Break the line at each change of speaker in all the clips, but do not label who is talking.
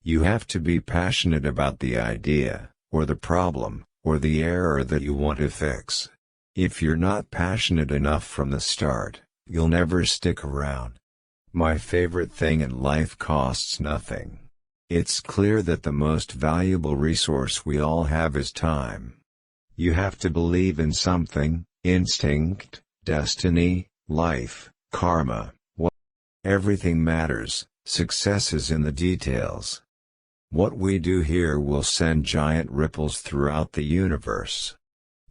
You have to be passionate about the idea, or the problem, or the error that you want to fix. If you're not passionate enough from the start, you'll never stick around. My favorite thing in life costs nothing. It's clear that the most valuable resource we all have is time. You have to believe in something: instinct, destiny, life, karma. Everything matters. Success is in the details. What we do here will send giant ripples throughout the universe.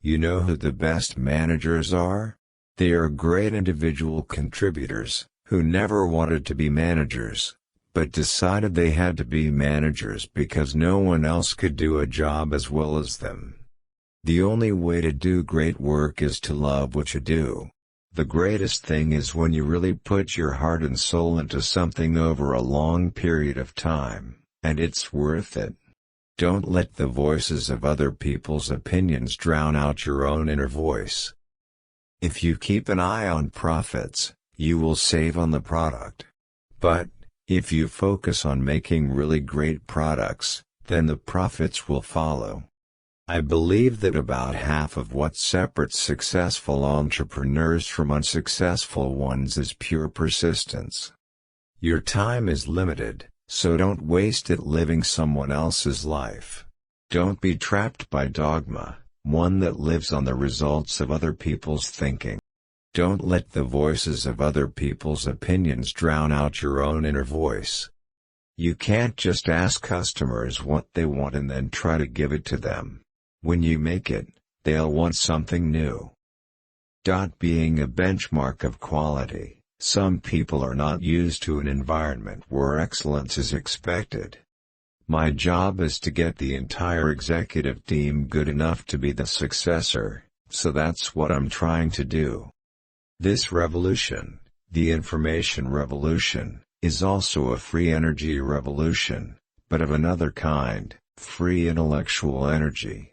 You know who the best managers are? They are great individual contributors, who never wanted to be managers, but decided they had to be managers because no one else could do a job as well as them. The only way to do great work is to love what you do. The greatest thing is when you really put your heart and soul into something over a long period of time, and it's worth it. Don't let the voices of other people's opinions drown out your own inner voice. If you keep an eye on profits, you will save on the product. But, if you focus on making really great products, then the profits will follow. I believe that about half of what separates successful entrepreneurs from unsuccessful ones is pure persistence. Your time is limited, so don't waste it living someone else's life. Don't be trapped by dogma, one that lives on the results of other people's thinking. Don't let the voices of other people's opinions drown out your own inner voice. You can't just ask customers what they want and then try to give it to them. When you make it, they'll want something new. Being a benchmark of quality, some people are not used to an environment where excellence is expected. My job is to get the entire executive team good enough to be the successor, so that's what I'm trying to do. This revolution, the information revolution, is also a free energy revolution, but of another kind, free intellectual energy.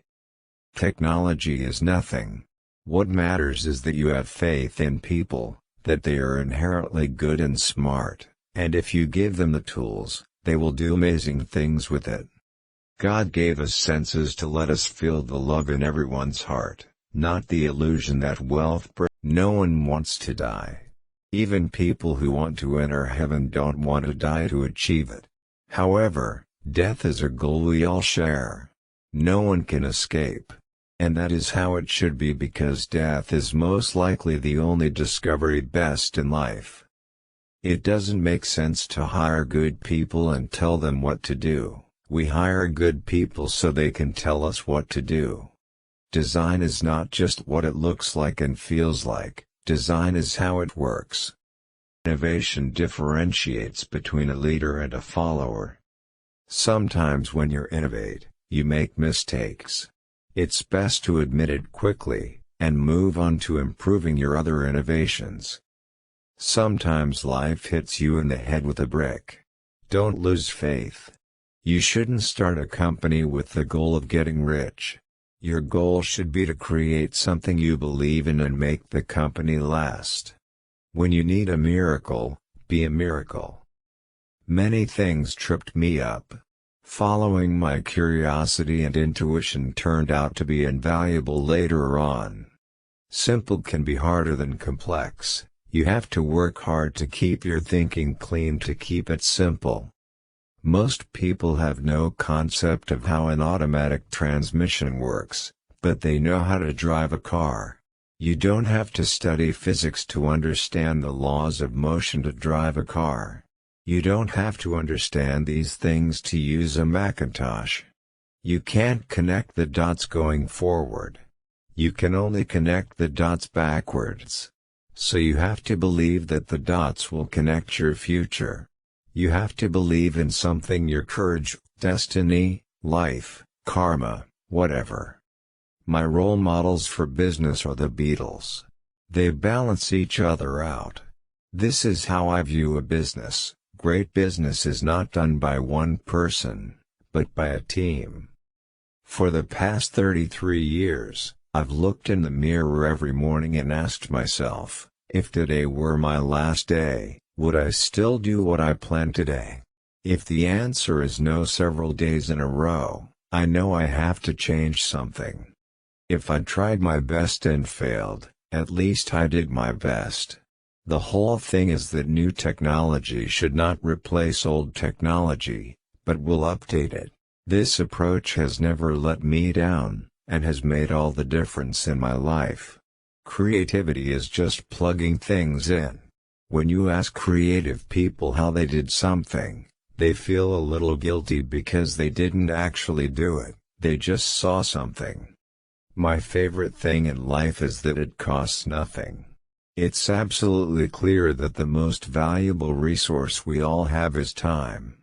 Technology is nothing. What matters is that you have faith in people, that they are inherently good and smart, and if you give them the tools, they will do amazing things with it. God gave us senses to let us feel the love in everyone's heart, not the illusion that wealth brings. No one wants to die. Even people who want to enter heaven don't want to die to achieve it. However, death is a goal we all share. No one can escape. And that is how it should be, because death is most likely the only discovery best in life. It doesn't make sense to hire good people and tell them what to do. We hire good people so they can tell us what to do. Design is not just what it looks like and feels like, design is how it works. Innovation differentiates between a leader and a follower. Sometimes when you innovate, you make mistakes. It's best to admit it quickly, and move on to improving your other innovations. Sometimes life hits you in the head with a brick. Don't lose faith. You shouldn't start a company with the goal of getting rich. Your goal should be to create something you believe in and make the company last. When you need a miracle, be a miracle. Many things tripped me up. Following my curiosity and intuition turned out to be invaluable later on. Simple can be harder than complex. You have to work hard to keep your thinking clean to keep it simple. Most people have no concept of how an automatic transmission works, but they know how to drive a car. You don't have to study physics to understand the laws of motion to drive a car. You don't have to understand these things to use a Macintosh. You can't connect the dots going forward. You can only connect the dots backwards. So you have to believe that the dots will connect your future. You have to believe in something: your courage, destiny, life, karma, whatever. My role models for business are the Beatles. They balance each other out. This is how I view a business. Great business is not done by one person, but by a team. For the past 33 years, I've looked in the mirror every morning and asked myself, if today were my last day, would I still do what I planned today? If the answer is no several days in a row, I know I have to change something. If I tried my best and failed, at least I did my best. The whole thing is that new technology should not replace old technology, but will update it. This approach has never let me down, and has made all the difference in my life. Creativity is just plugging things in. When you ask creative people how they did something, they feel a little guilty because they didn't actually do it, they just saw something. My favorite thing in life is that it costs nothing. It's absolutely clear that the most valuable resource we all have is time.